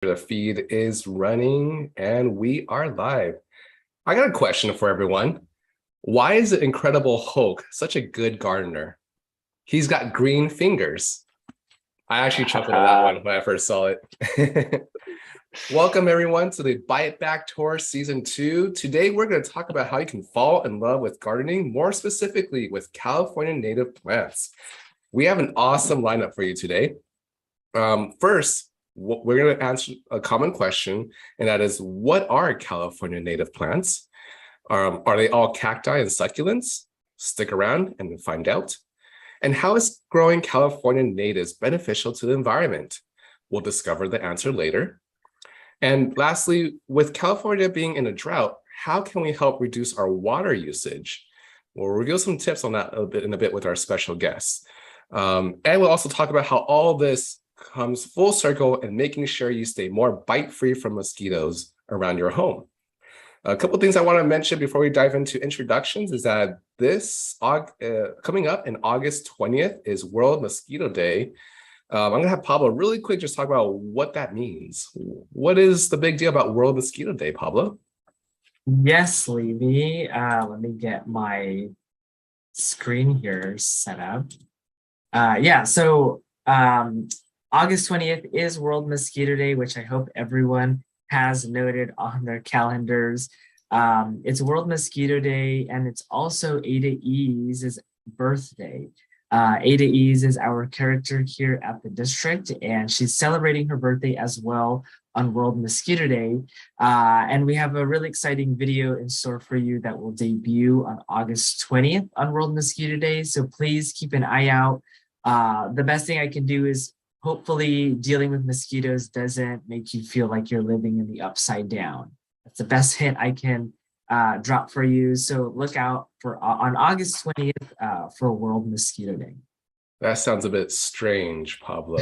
The feed is running and we are live. I got a question for everyone. Why is the Incredible Hulk such a good gardener? He's got green fingers. I actually chuckled at that one when I first saw it. Welcome everyone to the Bite Back Tour Season 2. Today we're going to talk about how you can fall in love with gardening, more specifically with California native plants. We have an awesome lineup for you today. First, we're going to answer a common question, and that is, what are California native plants? Are they all cacti and succulents? Stick around and find out. And how is growing California natives beneficial to the environment? We'll discover the answer later. And lastly, with California being in a drought, how can we help reduce our water usage? We'll reveal some tips on that in a bit with our special guests. And we'll also talk about how all this comes full circle and making sure you stay more bite-free from mosquitoes around your home. A couple of things I want to mention before we dive into introductions is that coming up in August 20th is World Mosquito Day. I'm going to have Pablo really quick just talk about what that means. What is the big deal about World Mosquito Day, Pablo? Yes, Levy. Let me get my screen here set up. August 20th is World Mosquito Day, which I hope everyone has noted on their calendars. It's World Mosquito Day, and it's also Aedes' birthday. Aedes is our character here at the district, and she's celebrating her birthday as well on World Mosquito Day. And we have a really exciting video in store for you that will debut on August 20th on World Mosquito Day. So please keep an eye out. The best thing I can do is hopefully dealing with mosquitoes doesn't make you feel like you're living in the upside down. That's the best hint I can drop for you. So look out for on August 20th for World Mosquito Day. That sounds a bit strange, Pablo.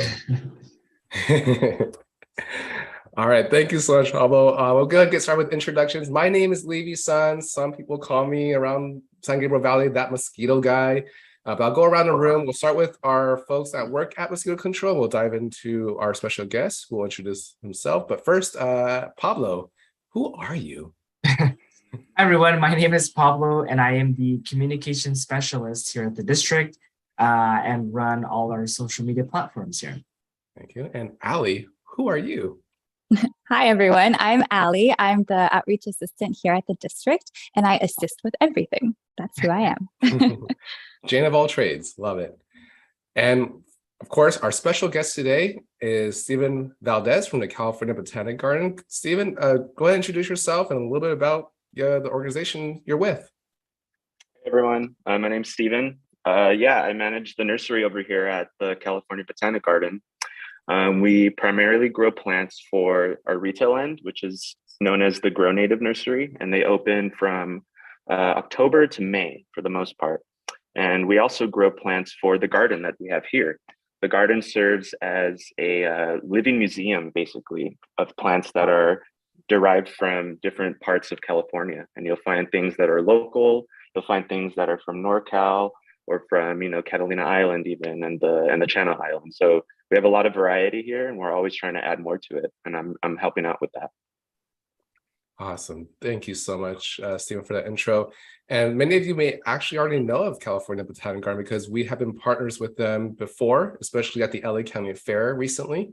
All right, thank you so much, Pablo. We'll go ahead and get started with introductions. My name is Levy-san. Some people call me around San Gabriel Valley that mosquito guy. But I'll go around the room. We'll start with our folks that work at Mosquito Control. We'll dive into our special guest who will introduce himself. But first, Pablo, who are you? Hi, everyone. My name is Pablo, and I am the communication specialist here at the district and run all our social media platforms here. Thank you. And Allie, who are you? Hi, everyone. I'm Allie. I'm the outreach assistant here at the district, and I assist with everything. That's who I am. Jane of all trades. Love it. And of course, our special guest today is Stephen Valdez from the California Botanic Garden. Stephen, go ahead and introduce yourself and a little bit about the organization you're with. Hey, everyone. My name's Stephen. I manage the nursery over here at the California Botanic Garden. We primarily grow plants for our retail end, which is known as the Grow Native Nursery, and they open from October to May for the most part. And we also grow plants for the garden that we have here. The garden serves as a living museum, basically, of plants that are derived from different parts of California. And you'll find things that are local, you'll find things that are from NorCal or from, Catalina Island even, and the Channel Island. So we have a lot of variety here, and we're always trying to add more to it. And I'm helping out with that. Awesome. Thank you so much, Stephen, for that intro. And many of you may actually already know of California Botanic Garden because we have been partners with them before, especially at the LA County Fair recently,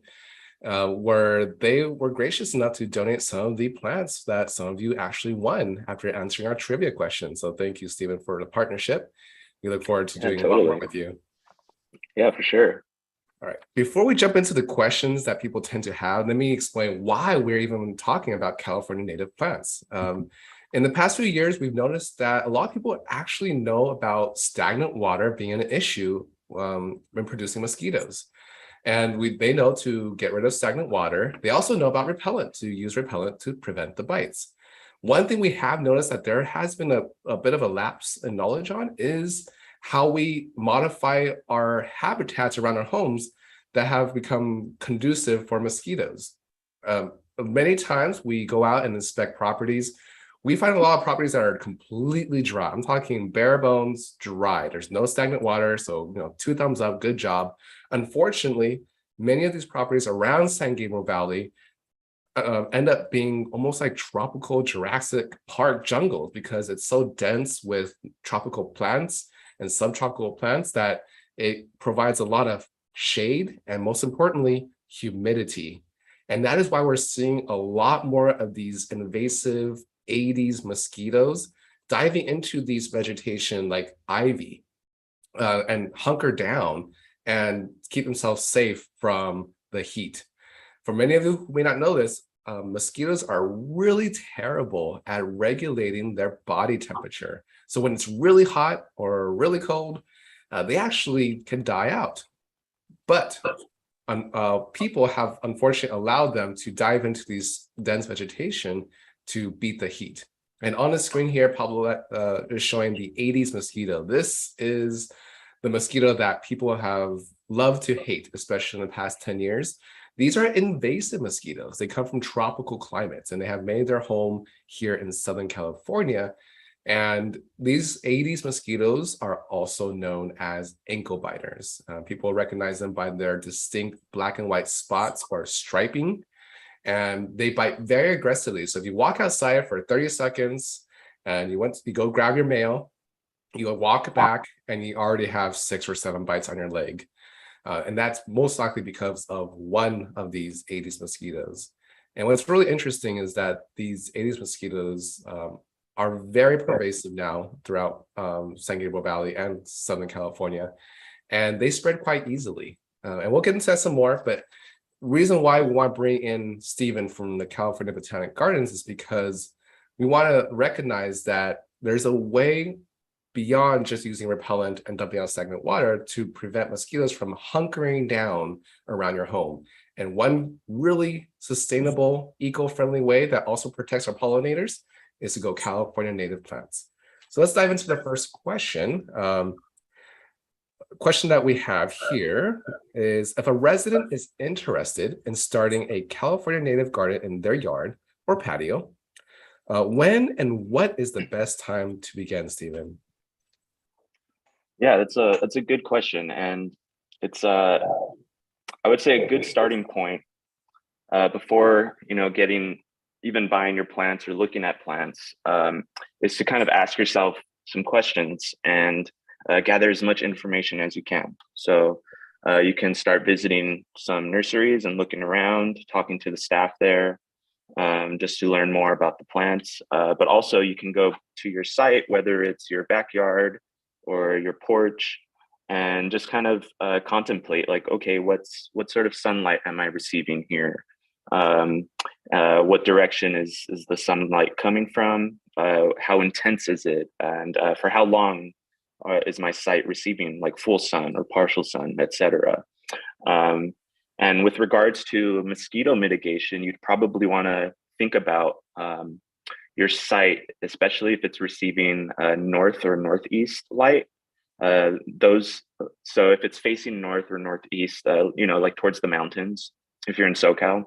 where they were gracious enough to donate some of the plants that some of you actually won after answering our trivia question. So thank you, Stephen, for the partnership. We look forward to doing a lot more with you. Yeah, for sure. All right, before we jump into the questions that people tend to have, let me explain why we're even talking about California native plants. In the past few years, we've noticed that a lot of people actually know about stagnant water being an issue when producing mosquitoes. And they know to get rid of stagnant water. They also know about repellent, to use repellent to prevent the bites. One thing we have noticed that there has been a bit of a lapse in knowledge on is how we modify our habitats around our homes that have become conducive for mosquitoes. Many times we go out and inspect properties. We find a lot of properties that are completely dry. I'm talking bare bones dry. There's no stagnant water. So, 2 thumbs up, good job. Unfortunately, many of these properties around San Gabriel Valley end up being almost like tropical Jurassic Park jungles because it's so dense with tropical plants and subtropical plants that it provides a lot of shade and, most importantly, humidity. And that is why we're seeing a lot more of these invasive Aedes mosquitoes diving into these vegetation like ivy and hunker down and keep themselves safe from the heat. For many of you who may not know this, mosquitoes are really terrible at regulating their body temperature. So when it's really hot or really cold, they actually can die out. But people have unfortunately allowed them to dive into these dense vegetation to beat the heat. And on the screen here, Pablo is showing the Aedes mosquito. This is the mosquito that people have loved to hate, especially in the past 10 years. These are invasive mosquitoes. They come from tropical climates and they have made their home here in Southern California. And these Aedes mosquitoes are also known as ankle biters. People recognize them by their distinct black and white spots or striping, and they bite very aggressively. So if you walk outside for 30 seconds and you go grab your mail, you walk back and you already have 6 or 7 bites on your leg. And that's most likely because of one of these Aedes mosquitoes. And what's really interesting is that these Aedes mosquitoes are very pervasive now throughout San Gabriel Valley and Southern California, and they spread quite easily. And we'll get into that some more, but reason why we want to bring in Stephen from the California Botanic Gardens is because we want to recognize that there's a way beyond just using repellent and dumping out stagnant water to prevent mosquitoes from hunkering down around your home. And one really sustainable, eco-friendly way that also protects our pollinators is to go California native plants. So let's dive into the first question. Question that we have here is, if a resident is interested in starting a California native garden in their yard or patio, when and what is the best time to begin, Stephen? Yeah, that's a good question, and it's I would say a good starting point before getting even buying your plants or looking at plants is to kind of ask yourself some questions and gather as much information as you can. So you can start visiting some nurseries and looking around, talking to the staff there, just to learn more about the plants. But also you can go to your site, whether it's your backyard or your porch, and just kind of contemplate, like, okay, what sort of sunlight am I receiving here? What direction is the sunlight coming from? How intense is it? And for how long is my site receiving like full sun or partial sun, etc. And with regards to mosquito mitigation, you'd probably want to think about your site, especially if it's receiving north or northeast light. So if it's facing north or northeast, like towards the mountains, if you're in SoCal,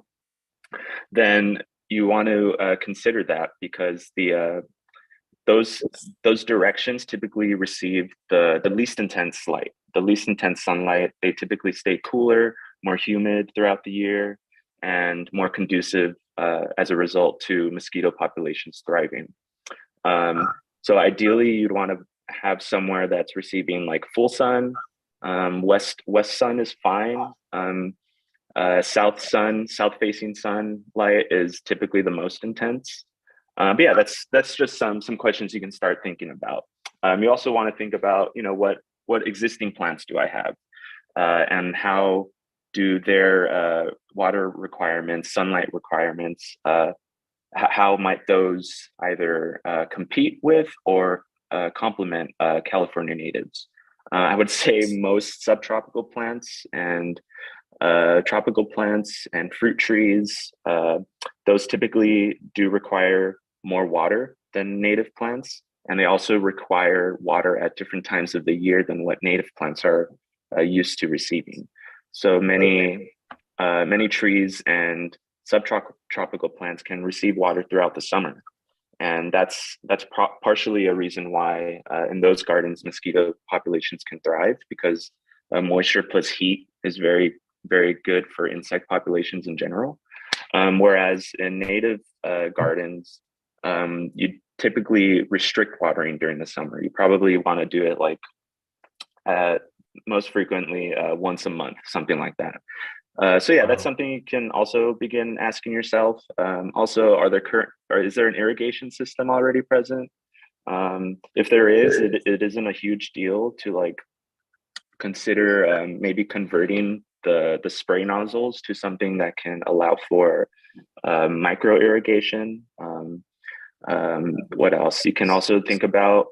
then you want to consider that, because those directions typically receive the least intense light, the least intense sunlight. They typically stay cooler, more humid throughout the year, and more conducive as a result to mosquito populations thriving. So ideally, you'd want to have somewhere that's receiving like full sun. West sun is fine. South facing sunlight is typically the most intense. But yeah, that's just some questions you can start thinking about. You also want to think about, what existing plants do I have, and how do their water requirements, sunlight requirements, how might those either compete with or complement California natives? I would say most subtropical plants and tropical plants and fruit trees, those typically do require more water than native plants, and they also require water at different times of the year than what native plants are used to receiving. So many trees and subtropical plants can receive water throughout the summer, and that's partially a reason why in those gardens mosquito populations can thrive, because moisture plus heat is very, very good for insect populations in general. Whereas in native gardens, you typically restrict watering during the summer. You probably want to do it like most frequently once a month, something like that. So yeah, that's Wow. something you can also begin asking yourself. Also, are there or is there an irrigation system already present? If there is, it isn't a huge deal to like consider maybe converting the spray nozzles to something that can allow for micro irrigation. What else? You can also think about,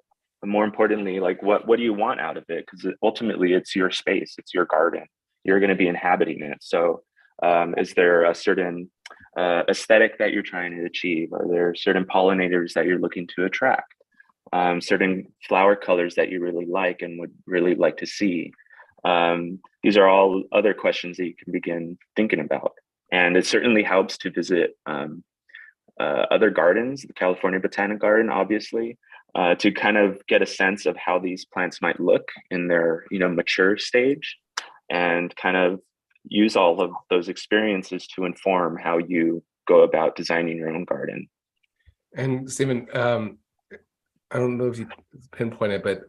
more importantly, like what do you want out of it? Because ultimately, it's your space, it's your garden. You're going to be inhabiting it. So, is there a certain aesthetic that you're trying to achieve? Are there certain pollinators that you're looking to attract? Certain flower colors that you really like and would really like to see? These are all other questions that you can begin thinking about. And it certainly helps to visit other gardens, the California Botanic Garden, obviously, to kind of get a sense of how these plants might look in their, mature stage, and kind of use all of those experiences to inform how you go about designing your own garden. And Stephen, I don't know if you pinpointed, but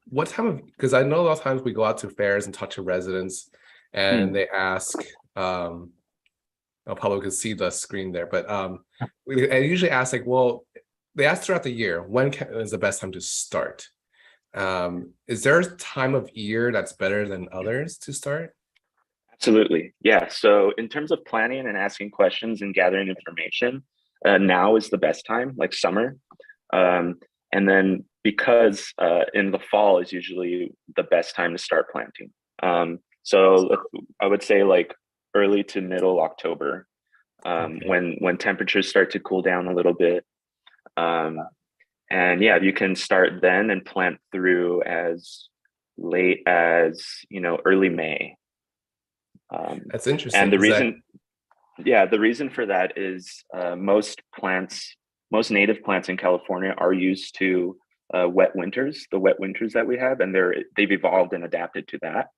what time of, because I know a lot of times we go out to fairs and talk to residents and they ask, I'll probably could see the screen there, but I usually ask like, well, they ask throughout the year, when is the best time to start? Is there a time of year that's better than others to start? Absolutely. Yeah. So in terms of planning and asking questions and gathering information, now is the best time, like summer. And then because in the fall is usually the best time to start planting. So I would say like early to middle October, when temperatures start to cool down a little bit. And yeah, you can start then and plant through as late as, early May. That's interesting. And the reason for that is most native plants in California are used to the wet winters that we have, and they've evolved and adapted to that.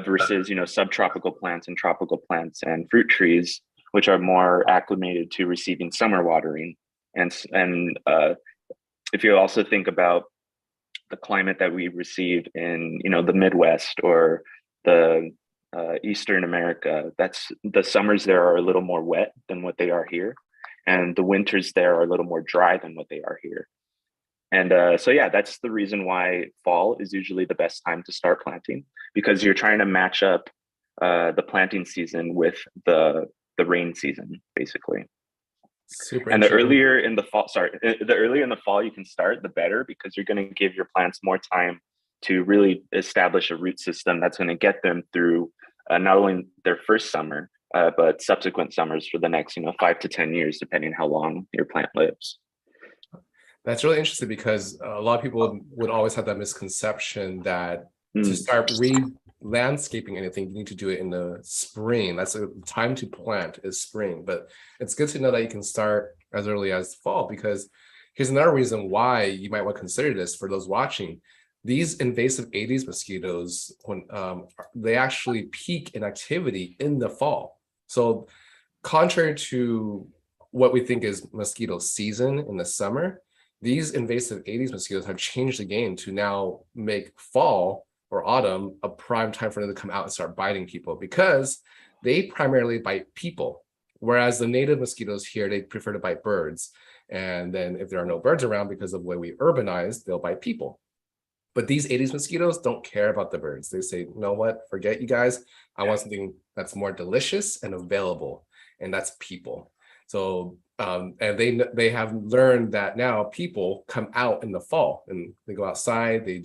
Versus, subtropical plants and tropical plants and fruit trees, which are more acclimated to receiving summer watering. And if you also think about the climate that we receive in, the Midwest or the Eastern America, the summers there are a little more wet than what they are here, and the winters there are a little more dry than what they are here. And so, yeah, that's the reason why fall is usually the best time to start planting, because you're trying to match up the planting season with the rain season, basically. Super And the interesting. earlier in the fall you can start, the better, because you're going to give your plants more time to really establish a root system that's going to get them through not only their first summer, but subsequent summers for the next, 5 to 10 years, depending how long your plant lives. That's really interesting because a lot of people would always have that misconception that to start landscaping anything, you need to do it in the spring. That's the time to plant is spring. But it's good to know that you can start as early as fall, because here's another reason why you might want to consider this for those watching. These invasive Aedes mosquitoes, when they actually peak in activity in the fall. So contrary to what we think is mosquito season in the summer, these invasive Aedes mosquitoes have changed the game to now make fall or autumn a prime time for them to come out and start biting people, because they primarily bite people. Whereas the native mosquitoes here, they prefer to bite birds. And then if there are no birds around because of the way we urbanize, they'll bite people. But these Aedes mosquitoes don't care about the birds. They say, you know what, forget you guys. I want something that's more delicious and available, and that's people. So, and they have learned that now people come out in the fall and they go outside, they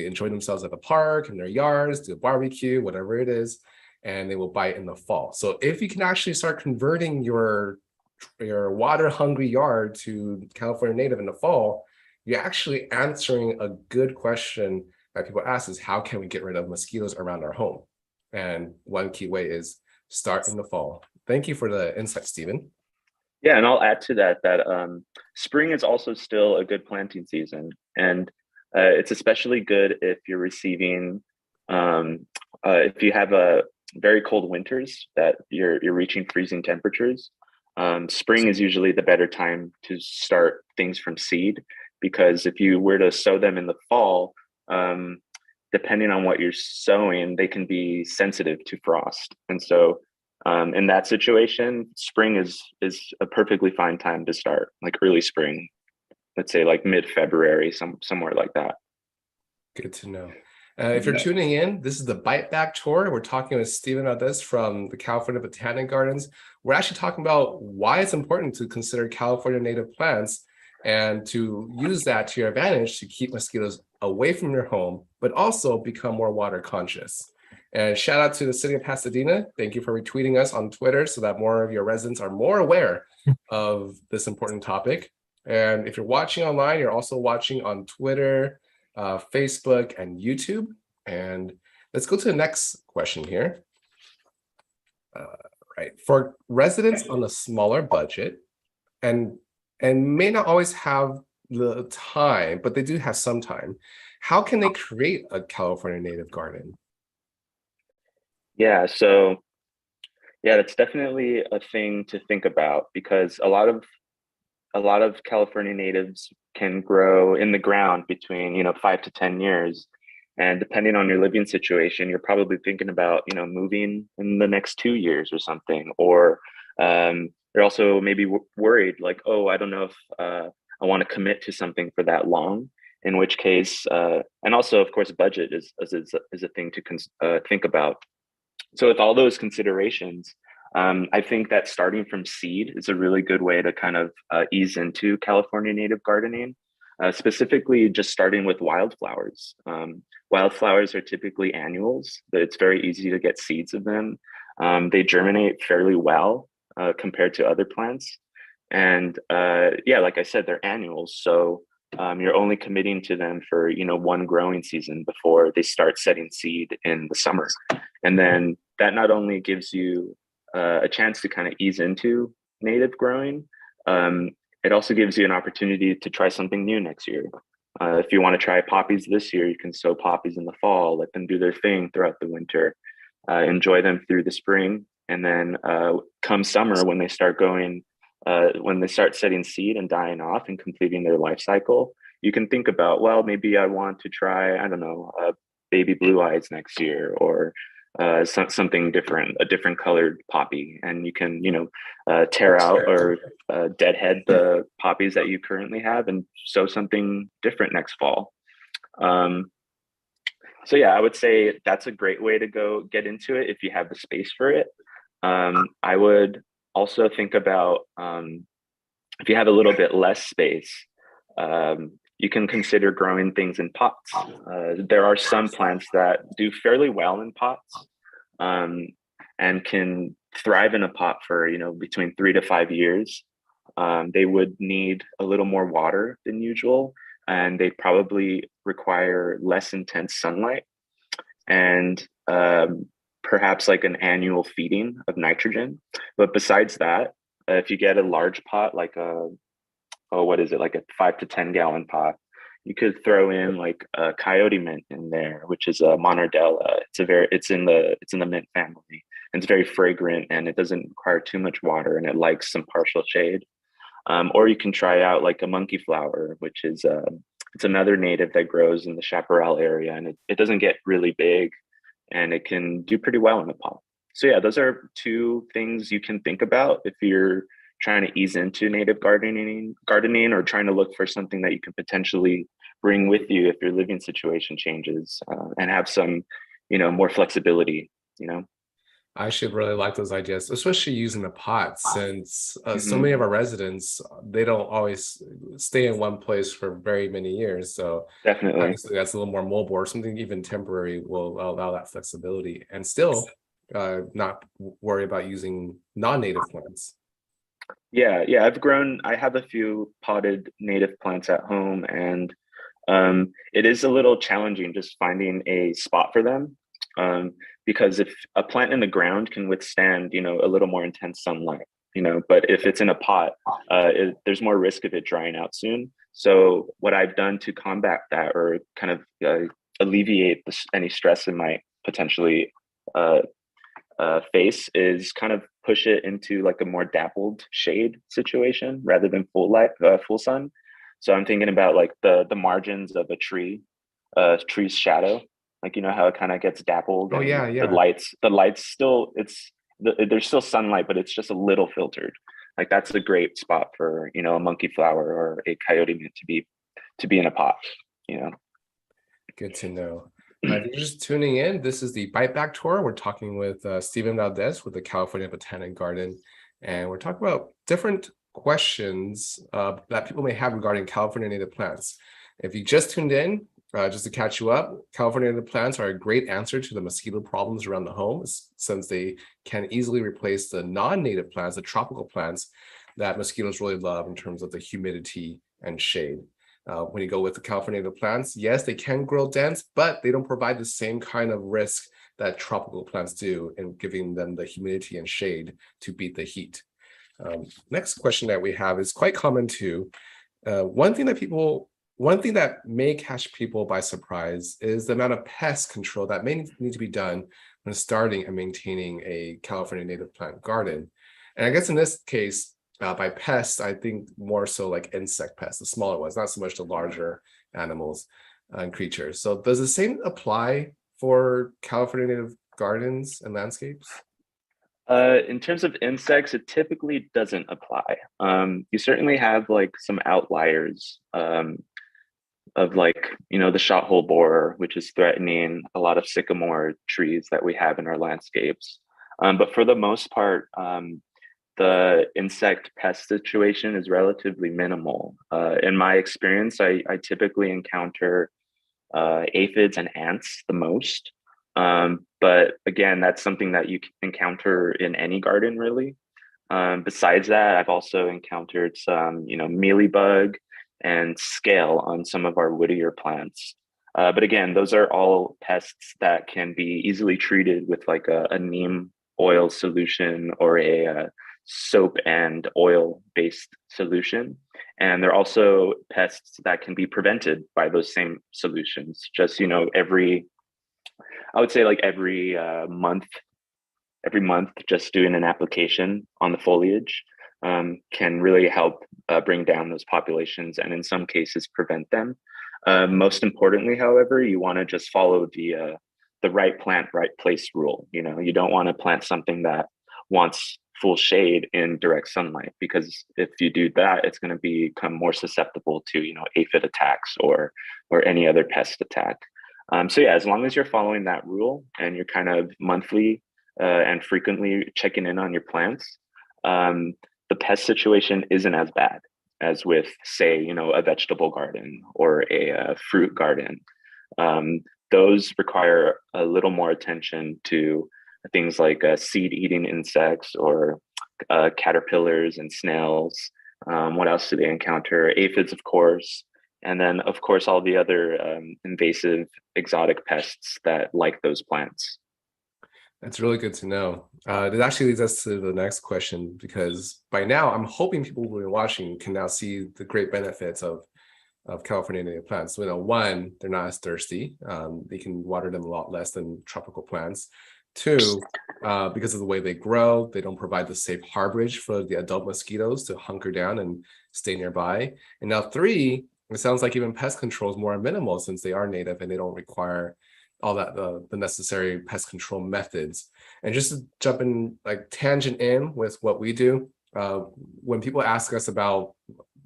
enjoy themselves at the park, in their yards, do a barbecue, whatever it is, and they will bite in the fall. So if you can actually start converting your water hungry yard to California native in the fall, you're actually answering a good question that people ask is, how can we get rid of mosquitoes around our home? And one key way is start in the fall. Thank you for the insight, Stephen. Yeah, and I'll add to that spring is also still a good planting season. And it's especially good if you're receiving, if you have very cold winters that you're reaching freezing temperatures. Spring is usually the better time to start things from seed, because if you were to sow them in the fall, depending on what you're sowing, they can be sensitive to frost. And so in that situation, spring is a perfectly fine time to start, like early spring, let's say like mid-February, somewhere like that. Good to know. If you're tuning in, this is the Bite Back Tour. We're talking with Stephen about this from the California Botanic Gardens. We're actually talking about why it's important to consider California native plants and to use that to your advantage to keep mosquitoes away from your home, but also become more water conscious. And shout out to the city of Pasadena. Thank you for retweeting us on Twitter so that more of your residents are more aware of this important topic. And if you're watching online, you're also watching on Twitter, Facebook, and YouTube. And let's go to the next question here. Right, for residents on a smaller budget and may not always have the time, but they do have some time, how can they create a California native garden? Yeah, so yeah, that's definitely a thing to think about, because a lot of California natives can grow in the ground between 5 to 10 years, and depending on your living situation, you're probably thinking about moving in the next 2 years or something, or you're also maybe worried like, oh, I don't know if I want to commit to something for that long. In which case, and also of course, budget is a thing to think about. So with all those considerations, I think that starting from seed is a really good way to kind of ease into California native gardening, specifically just starting with wildflowers. Wildflowers are typically annuals, but it's very easy to get seeds of them. They germinate fairly well compared to other plants. And yeah, like I said, they're annuals. So you're only committing to them for one growing season before they start setting seed in the summer. And then that not only gives you a chance to kind of ease into native growing, it also gives you an opportunity to try something new next year. If you want to try poppies this year, you can sow poppies in the fall, let them do their thing throughout the winter, enjoy them through the spring, and then come summer when they start setting seed and dying off and completing their life cycle, you can think about, well, maybe I want to try, I don't know, baby blue eyes next year, or something different, a different colored poppy, and you can tear out or deadhead the poppies that you currently have and sow something different next fall. So yeah, I would say that's a great way to go get into it if you have the space for it. I would also think about if you have a little bit less space, you can consider growing things in pots. There are some plants that do fairly well in pots and can thrive in a pot for between 3 to 5 years. They would need a little more water than usual, and they probably require less intense sunlight, and perhaps like an annual feeding of nitrogen. But besides that, if you get a large pot, like like a 5 to 10 gallon pot, you could throw in like a coyote mint in there, which is a monardella. It's in the mint family, and it's very fragrant, and it doesn't require too much water, and it likes some partial shade. Or you can try out like a monkey flower, which is it's another native that grows in the chaparral area, and it doesn't get really big, and it can do pretty well in a pot. So yeah, those are two things you can think about if you're trying to ease into native gardening, or trying to look for something that you can potentially bring with you if your living situation changes, and have some, more flexibility, I actually really like those ideas, especially using the pots, since so many of our residents, they don't always stay in one place for very many years. So definitely, obviously that's a little more mobile, or something even temporary will allow that flexibility and still not worry about using non-native plants. Yeah, I have a few potted native plants at home, and it is a little challenging just finding a spot for them. Because if a plant in the ground can withstand, a little more intense sunlight, but if it's in a pot, there's more risk of it drying out soon. So what I've done to combat that, or kind of alleviate any stress it might potentially face is kind of push it into like a more dappled shade situation rather than full light, full sun. So I'm thinking about like the margins of a tree's shadow, like you know how it kind of gets dappled Oh and yeah, yeah. the lights still there's still sunlight, but it's just a little filtered. Like that's a great spot for a monkey flower or a coyote mint to be in a pot. You know. Good to know. If you're just tuning in, this is the Bite Back Tour. We're talking with Stephen Valdez with the California Botanic Garden, and we're talking about different questions that people may have regarding California native plants. If you just tuned in, just to catch you up, California native plants are a great answer to the mosquito problems around the home, since they can easily replace the non-native plants, the tropical plants that mosquitoes really love in terms of the humidity and shade. When you go with the California native plants, yes, they can grow dense, but they don't provide the same kind of risk that tropical plants do in giving them the humidity and shade to beat the heat. Next question that we have is quite common too. One thing that may catch people by surprise is the amount of pest control that may need to be done when starting and maintaining a California native plant garden. And I guess in this case, by pests, I think more so like insect pests, the smaller ones, not so much the larger animals and creatures. So does the same apply for California native gardens and landscapes? In terms of insects, it typically doesn't apply. You certainly have like some outliers of like, the shot hole borer, which is threatening a lot of sycamore trees that we have in our landscapes. But for the most part, the insect pest situation is relatively minimal. In my experience, I typically encounter aphids and ants the most. But again, that's something that you can encounter in any garden, really. Besides that, I've also encountered some, mealybug and scale on some of our woodier plants. But again, those are all pests that can be easily treated with like a neem oil solution or a soap and oil based solution. And they're also pests that can be prevented by those same solutions. Just, I would say like every month, just doing an application on the foliage can really help bring down those populations and in some cases prevent them. Most importantly, however, you want to just follow the right plant, right place rule. You don't want to plant something that wants full shade in direct sunlight, because if you do that, it's going to become more susceptible to aphid attacks or any other pest attack. So yeah, as long as you're following that rule and you're kind of monthly and frequently checking in on your plants, the pest situation isn't as bad as with, say, a vegetable garden or a fruit garden. Those require a little more attention to things like seed-eating insects or caterpillars and snails. What else do they encounter? Aphids, of course. And then, of course, all the other invasive exotic pests that like those plants. That's really good to know. It actually leads us to the next question, because by now I'm hoping people who are watching can now see the great benefits of California native plants. So, one, they're not as thirsty. They can water them a lot less than tropical plants. Two, because of the way they grow, they don't provide the safe harborage for the adult mosquitoes to hunker down and stay nearby. And now three, it sounds like even pest control is more minimal since they are native and they don't require all that the necessary pest control methods. And just to jump in, like tangent in with what we do, when people ask us about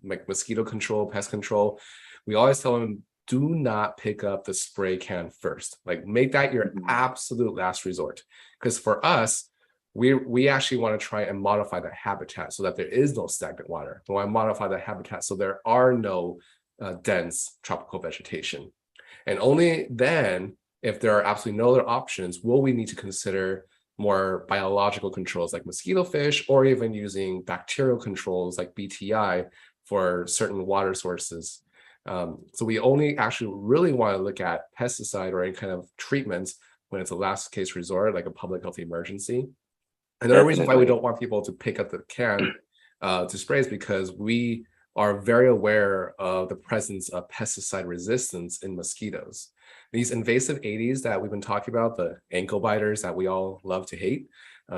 like mosquito control, pest control, we always tell them, do not pick up the spray can first. Like make that your absolute last resort. Because for us, we actually want to try and modify the habitat so that there is no stagnant water. We want to modify the habitat so there are no dense tropical vegetation. And only then, if there are absolutely no other options, will we need to consider more biological controls like mosquito fish, or even using bacterial controls like BTI for certain water sources. So we only actually really want to look at pesticide or any kind of treatments when it's a last case resort, like a public health emergency. Another reason why we don't want people to pick up the can to spray is because we are very aware of the presence of pesticide resistance in mosquitoes. These invasive Aedes that we've been talking about, the ankle biters that we all love to hate,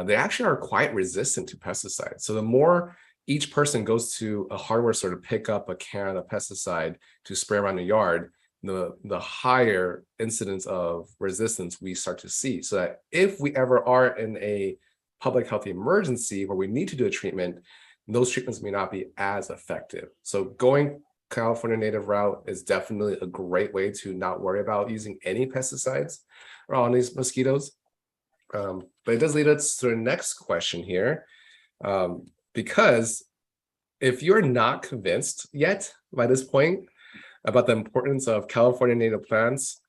they actually are quite resistant to pesticides. So the more each person goes to a hardware store to pick up a can of pesticide to spray around the yard, the higher incidence of resistance we start to see. So that if we ever are in a public health emergency where we need to do a treatment, those treatments may not be as effective. So going California native route is definitely a great way to not worry about using any pesticides on these mosquitoes. But it does lead us to the next question here, because if you're not convinced yet by this point about the importance of California native plants,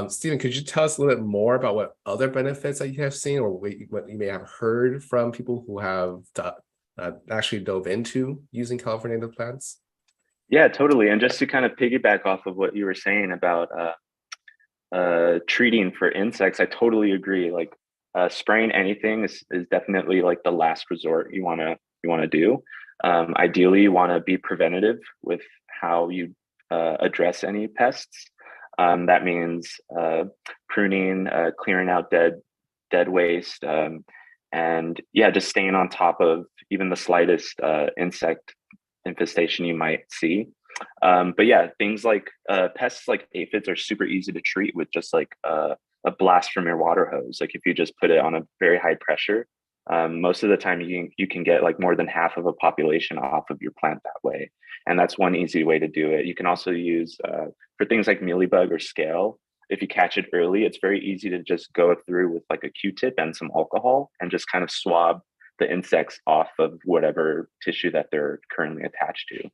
Stephen, could you tell us a little bit more about what other benefits that you have seen, or what you may have heard from people who have actually dove into using California native plants? Yeah, totally. And just to kind of piggyback off of what you were saying about treating for insects, I totally agree. Like spraying anything is definitely like the last resort you want to do. Ideally, you want to be preventative with how you address any pests. That means pruning, clearing out dead waste, and yeah, just staying on top of even the slightest insect infestation you might see. But yeah, things like pests like aphids are super easy to treat with just like a blast from your water hose. Like if you just put it on a very high pressure, most of the time you can get like more than half of a population off of your plant that way. And that's one easy way to do it. You can also use for things like mealybug or scale. If you catch it early, it's very easy to just go through with like a Q-tip and some alcohol and just kind of swab the insects off of whatever tissue that they're currently attached to.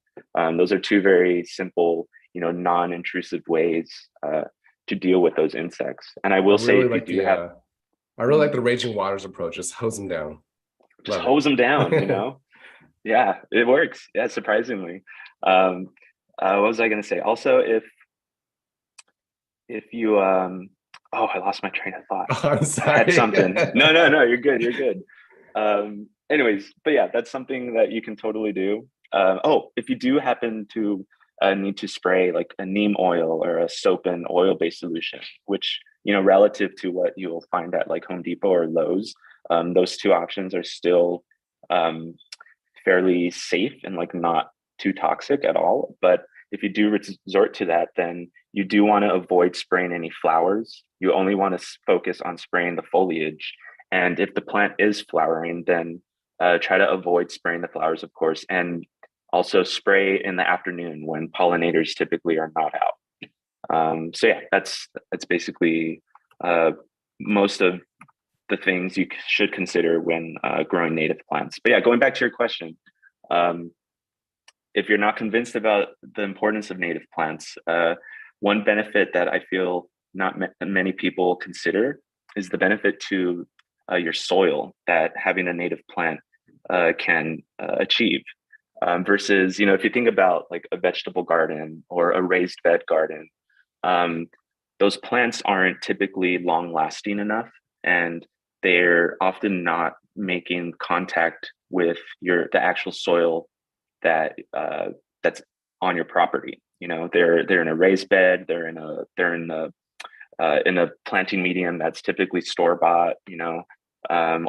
Those are two very simple, non-intrusive ways to deal with those insects. And I will say, if you do have, I really like the raging waters approach. Just hose them down. Just hose them down, Yeah, it works. Yeah, surprisingly. What was I going to say? Also, if you I lost my train of thought. Oh, I'm sorry. I had something. No, you're good. You're good. Anyways, but yeah, that's something that you can totally do. If you do happen to need to spray like a neem oil or a soap and oil based solution, which, relative to what you'll find at like Home Depot or Lowe's, those two options are still fairly safe and like not too toxic at all. But if you do resort to that, then you do want to avoid spraying any flowers. You only want to focus on spraying the foliage. And if the plant is flowering, then try to avoid spraying the flowers, of course, and also spray in the afternoon when pollinators typically are not out. So yeah, that's basically most of the things you should consider when growing native plants. But yeah, going back to your question, if you're not convinced about the importance of native plants, one benefit that I feel not many people consider is the benefit to your soil that having a native plant can achieve. Versus, if you think about like a vegetable garden or a raised bed garden, those plants aren't typically long lasting enough, and they're often not making contact with the actual soil that's on your property. They're in a raised bed, they're in a planting medium that's typically store bought,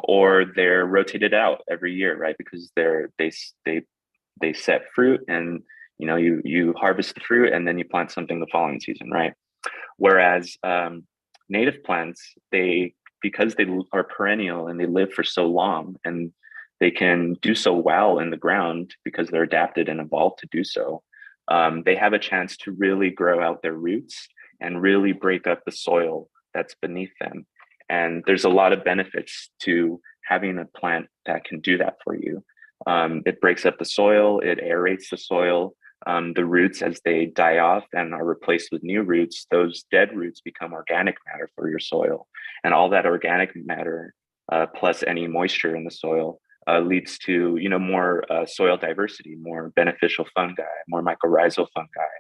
or they're rotated out every year, right? Because they set fruit, and you harvest the fruit and then you plant something the following season, right? Whereas native plants, because they are perennial and they live for so long, and they can do so well in the ground because they're adapted and evolved to do so, they have a chance to really grow out their roots and really break up the soil that's beneath them. And there's a lot of benefits to having a plant that can do that for you. It breaks up the soil, it aerates the soil. The roots, as they die off and are replaced with new roots, those dead roots become organic matter for your soil. And all that organic matter, plus any moisture in the soil, leads to more soil diversity, more beneficial fungi, more mycorrhizal fungi.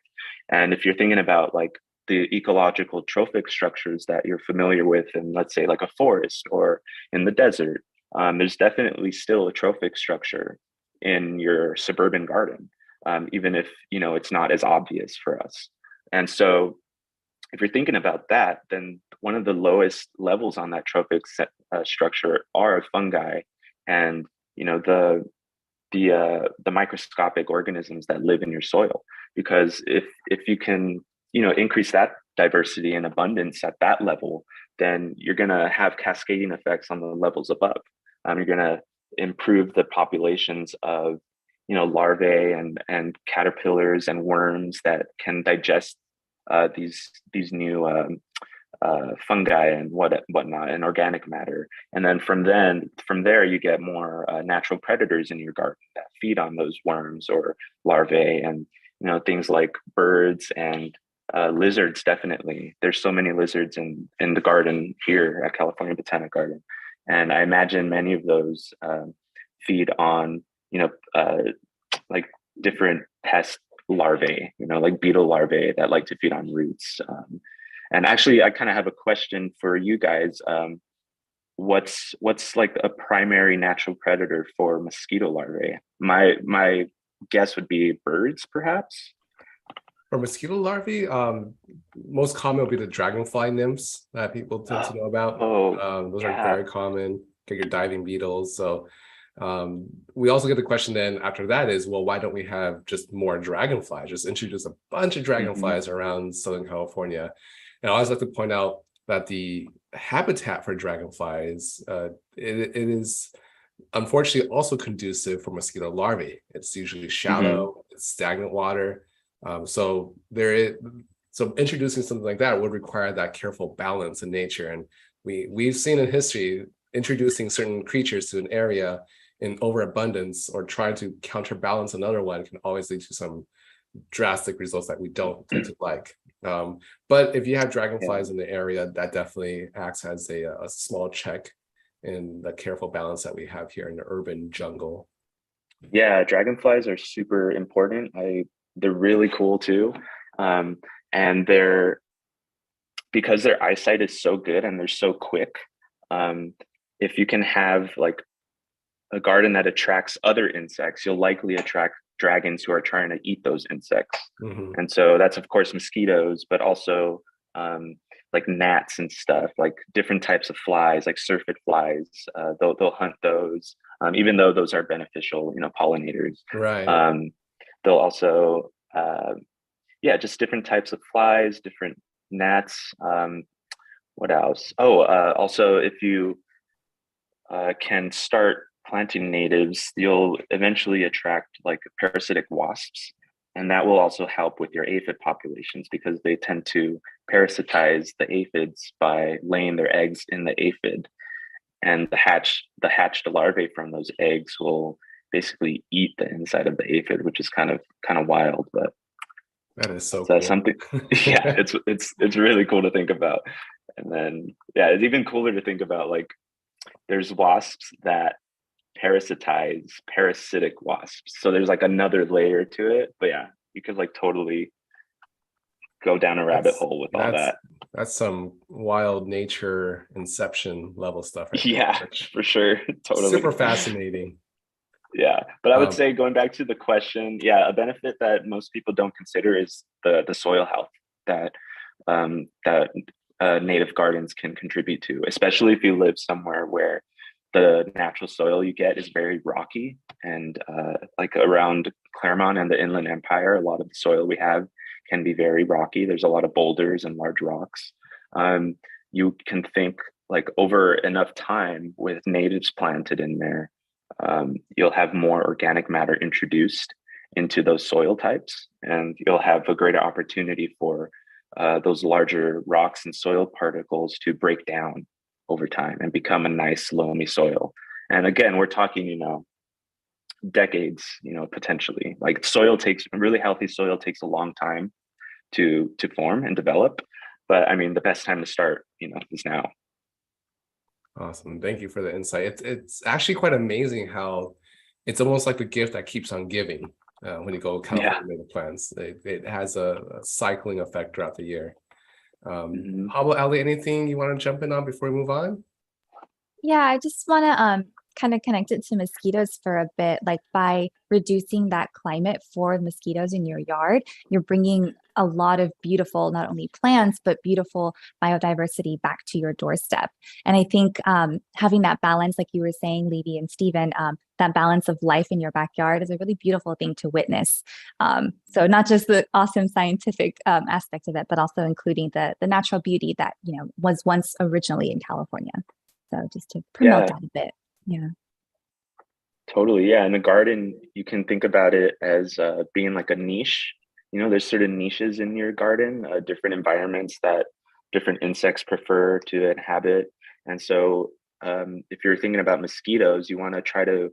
And if you're thinking about like the ecological trophic structures that you're familiar with in, let's say, like a forest or in the desert, there's definitely still a trophic structure in your suburban garden, even if it's not as obvious for us. And so if you're thinking about that, then one of the lowest levels on that trophic structure are fungi, and the microscopic organisms that live in your soil. Because if you can increase that diversity and abundance at that level, then you're going to have cascading effects on the levels above. You're going to improve the populations of larvae and caterpillars and worms that can digest these new fungi and whatnot, and organic matter. And then from there you get more natural predators in your garden that feed on those worms or larvae, and things like birds and lizards. Definitely, there's so many lizards in the garden here at California Botanic Garden, and I imagine many of those feed on like different pest larvae, like beetle larvae that like to feed on roots. And actually, I kind of have a question for you guys. What's like a primary natural predator for mosquito larvae? My guess would be birds, perhaps. For mosquito larvae, most common will be the dragonfly nymphs that people tend to know about. Those are very common. Get your diving beetles. So we also get the question then after that is, well, why don't we have just more dragonflies? Just introduce a bunch of dragonflies around Southern California. And I always like to point out that the habitat for dragonflies, it is unfortunately also conducive for mosquito larvae. It's usually shallow, it's stagnant water. So introducing something like that would require that careful balance in nature. And we've seen in history, introducing certain creatures to an area in overabundance or trying to counterbalance another one can always lead to some drastic results that we don't tend to like. But if you have dragonflies in the area, that definitely acts as a small check in the careful balance that we have here in the urban jungle. Yeah, dragonflies are super important. They're really cool too. And because their eyesight is so good and they're so quick, if you can have like a garden that attracts other insects, you'll likely attract dragons who are trying to eat those insects. And so that's of course mosquitoes, but also like gnats and stuff, like different types of flies, like syrphid flies. They'll hunt those, even though those are beneficial, pollinators. Right. They'll also, just different types of flies, different gnats. What else? Also, if you can start planting natives, you'll eventually attract like parasitic wasps. And that will also help with your aphid populations because they tend to parasitize the aphids by laying their eggs in the aphid. And the hatched larvae from those eggs will basically eat the inside of the aphid, which is kind of wild, but that is so cool. Something. Yeah, it's really cool to think about. And then it's even cooler to think about like there's wasps that parasitize parasitic wasps. So there's like another layer to it. But yeah, you could like totally go down a rabbit hole with all that. That's some wild nature inception level stuff. For sure. Totally. Super fascinating. Yeah, but I would say going back to the question, a benefit that most people don't consider is the soil health that native gardens can contribute to, especially if you live somewhere where the natural soil you get is very rocky. And like around Claremont and the Inland Empire, a lot of the soil we have can be very rocky. There's a lot of boulders and large rocks. You can think like over enough time with natives planted in there, you'll have more organic matter introduced into those soil types, and you'll have a greater opportunity for those larger rocks and soil particles to break down over time and become a nice loamy soil. And again, we're talking, decades, potentially. Like really healthy soil takes a long time to form and develop. But I mean, the best time to start, is now. Awesome. Thank you for the insight. It's actually quite amazing how it's almost like the gift that keeps on giving when you go California native plants. It has a cycling effect throughout the year. How about Ali, anything you want to jump in on before we move on? Yeah, I just want to kind of connect it to mosquitoes for a bit. Like by reducing that climate for mosquitoes in your yard, you're bringing a lot of beautiful, not only plants, but beautiful biodiversity back to your doorstep. And I think having that balance, like you were saying, Levy and Stephen, that balance of life in your backyard is a really beautiful thing to witness. So not just the awesome scientific aspect of it, but also including the natural beauty that, was once originally in California. So just to promote that a bit. Yeah. Totally. Yeah. In the garden, you can think about it as being like a niche. There's certain niches in your garden, different environments that different insects prefer to inhabit. And so if you're thinking about mosquitoes, you want to try to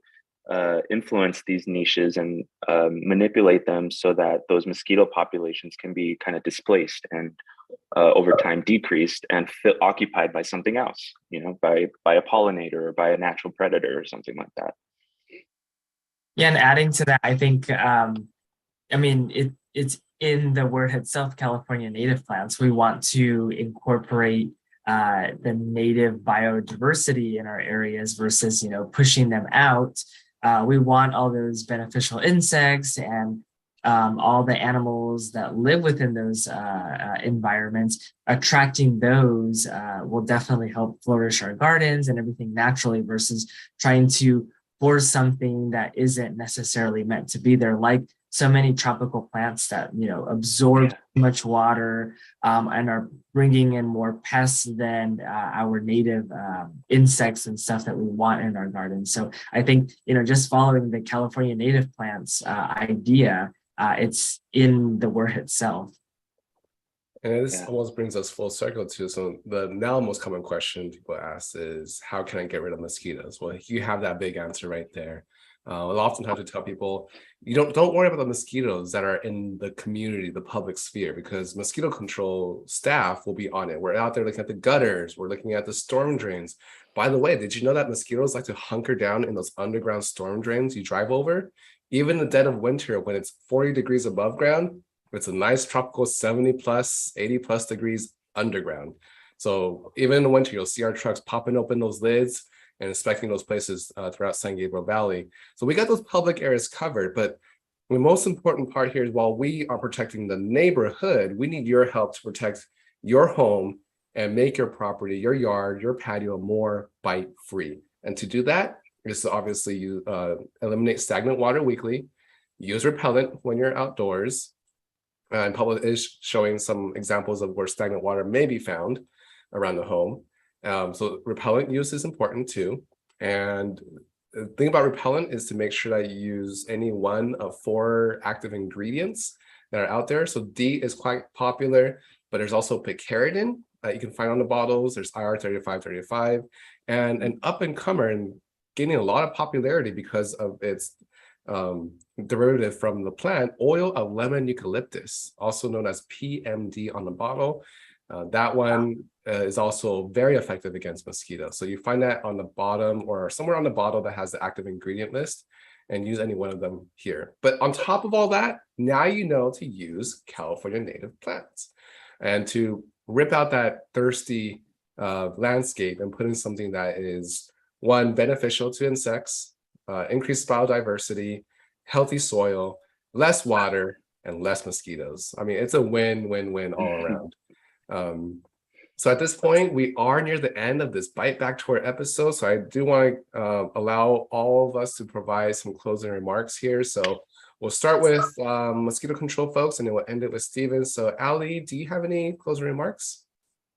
influence these niches and manipulate them so that those mosquito populations can be kind of displaced and over time decreased and occupied by something else, by a pollinator or by a natural predator or something like that. Yeah, and adding to that, I think, it's in the word itself, California native plants. We want to incorporate the native biodiversity in our areas versus, pushing them out. We want all those beneficial insects and all the animals that live within those environments. Attracting those will definitely help flourish our gardens and everything naturally versus trying to force something that isn't necessarily meant to be there, like so many tropical plants that absorb too much water and are bringing in more pests than our native insects and stuff that we want in our gardens. So I think just following the California native plants idea, it's in the word itself. And this almost brings us full circle to the now most common question people ask is, how can I get rid of mosquitoes? Well, you have that big answer right there. Oftentimes we tell people, don't worry about the mosquitoes that are in the community, the public sphere, because mosquito control staff will be on it. We're out there looking at the gutters. We're looking at the storm drains. By the way, did you know that mosquitoes like to hunker down in those underground storm drains you drive over? Even in the dead of winter, when it's 40 degrees above ground, it's a nice tropical 70 plus, 80 plus degrees underground. So even in the winter, you'll see our trucks popping open those lids and inspecting those places throughout San Gabriel Valley. So we got those public areas covered, but the most important part here is while we are protecting the neighborhood, we need your help to protect your home and make your property, your yard, your patio more bite-free. And to do that is to obviously you eliminate stagnant water weekly, use repellent when you're outdoors, and Pablo is showing some examples of where stagnant water may be found around the home. So repellent use is important too. And the thing about repellent is to make sure that you use any one of 4 active ingredients that are out there. So DEET is quite popular, but there's also picaridin that you can find on the bottles. There's IR3535, and an up-and-comer and gaining a lot of popularity because of its derivative from the plant, oil of lemon eucalyptus, also known as PMD on the bottle. That one is also very effective against mosquitoes. So you find that on the bottom or somewhere on the bottle that has the active ingredient list, and use any one of them here. But on top of all that, now you know to use California native plants and to rip out that thirsty landscape and put in something that is, one, beneficial to insects, increased biodiversity, healthy soil, less water, and less mosquitoes. I mean, it's a win-win-win all around. So at this point, we are near the end of this Bite Back Tour episode. So I do want to allow all of us to provide some closing remarks here. So we'll start with mosquito control folks, and then we'll end it with Steven. So Ali, do you have any closing remarks?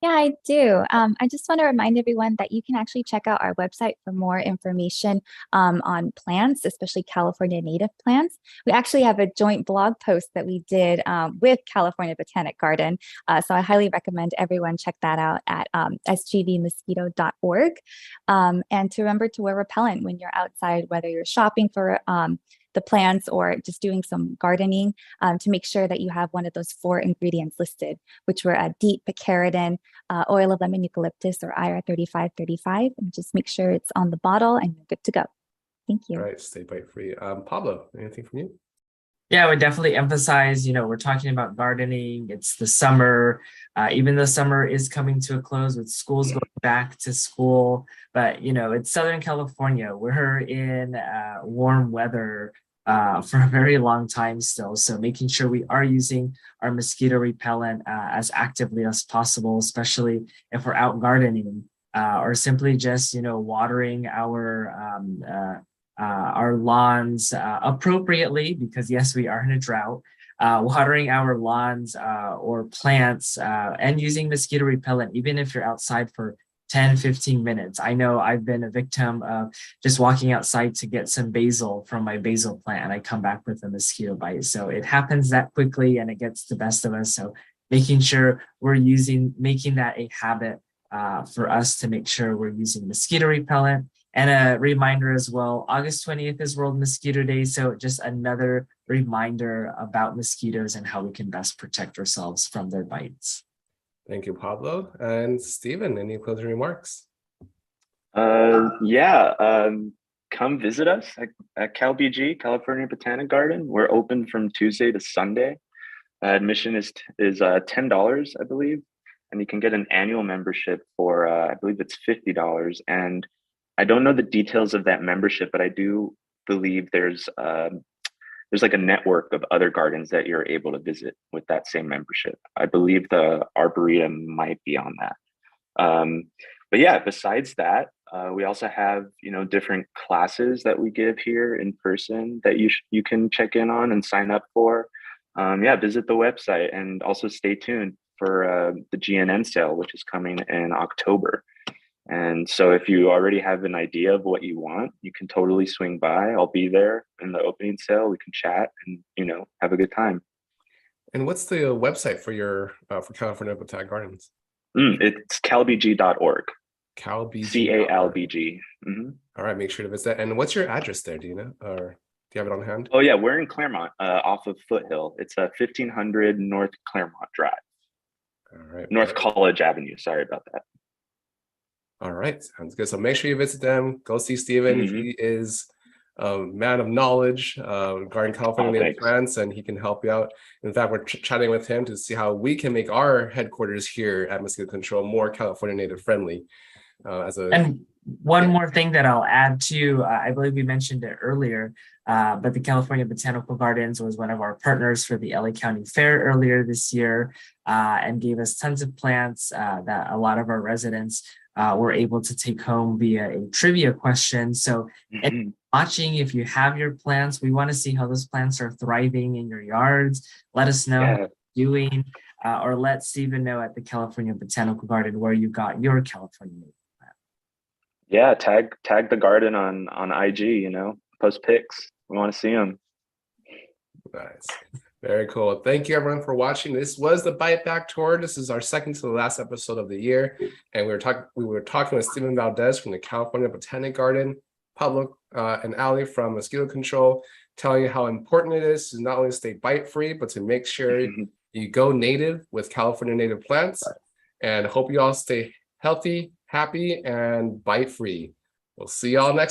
Yeah, I do. I just want to remind everyone that you can actually check out our website for more information on plants, especially California native plants. We actually have a joint blog post that we did with California Botanic Garden. So I highly recommend everyone check that out at sgvmosquito.org. And to remember to wear repellent when you're outside, whether you're shopping for the plants or just doing some gardening, to make sure that you have one of those 4 ingredients listed, which were DEET, picaridin, oil of lemon eucalyptus, or IR3535, and just make sure it's on the bottle and you're good to go. Thank you. All right, stay bite free. Pablo, anything from you? Yeah, I would definitely emphasize, we're talking about gardening. It's the summer, even though summer is coming to a close with schools going back to school. But, it's Southern California. We're in warm weather for a very long time still. So making sure we are using our mosquito repellent as actively as possible, especially if we're out gardening or simply just, watering our lawns appropriately, because yes, we are in a drought. Watering our lawns or plants and using mosquito repellent, even if you're outside for 10-15 minutes. I know I've been a victim of just walking outside to get some basil from my basil plant, and I come back with a mosquito bite. So it happens that quickly and it gets the best of us. So making sure making that a habit for us to make sure we're using mosquito repellent. And a reminder as well, August 20th is World Mosquito Day. So just another reminder about mosquitoes and how we can best protect ourselves from their bites. Thank you, Pablo. And Stephen, any closing remarks? Come visit us at CalBG, California Botanic Garden. We're open from Tuesday to Sunday. Admission is $10, I believe. And you can get an annual membership for, I believe it's $50. And I don't know the details of that membership, but I do believe there's like a network of other gardens that you're able to visit with that same membership. I believe the Arboretum might be on that. But yeah, besides that, we also have, different classes that we give here in person that you can check in on and sign up for. Visit the website and also stay tuned for the GNN sale, which is coming in October. And so if you already have an idea of what you want, you can totally swing by. I'll be there in the opening sale. We can chat and, have a good time. And what's the website for for California Botanic Gardens? It's calbg.org. CalBG. CALBG. Mm-hmm. All right, make sure to visit. And what's your address there? Do you know, or do you have it on hand? Oh yeah, we're in Claremont, off of Foothill. It's 1500 North Claremont Drive. All right. North College Avenue. Sorry about that. All right, sounds good. So make sure you visit them. Go see Stephen. Mm-hmm. He is a man of knowledge regarding California native plants, and he can help you out. In fact, we're chatting with him to see how we can make our headquarters here at Mosquito Control more California native friendly. And one more thing that I'll add to, I believe we mentioned it earlier, but the California Botanical Gardens was one of our partners for the LA County Fair earlier this year and gave us tons of plants that a lot of our residents were able to take home via a trivia question. So watching, if you have your plants, we want to see how those plants are thriving in your yards. Let us know how you're doing, or let Stephen know at the California Botanical Garden where you got your California native plant. Yeah, tag the garden on IG, post pics. We want to see them. Nice. Very cool. Thank you everyone for watching. This was the Bite Back Tour. This is our second to the last episode of the year. And we were talking with Stephen Valdez from the California Botanic Garden, Pablo and Ali from Mosquito Control, telling you how important it is to not only stay bite free, but to make sure you go native with California native plants. And hope you all stay healthy, happy, and bite free. We'll see y'all next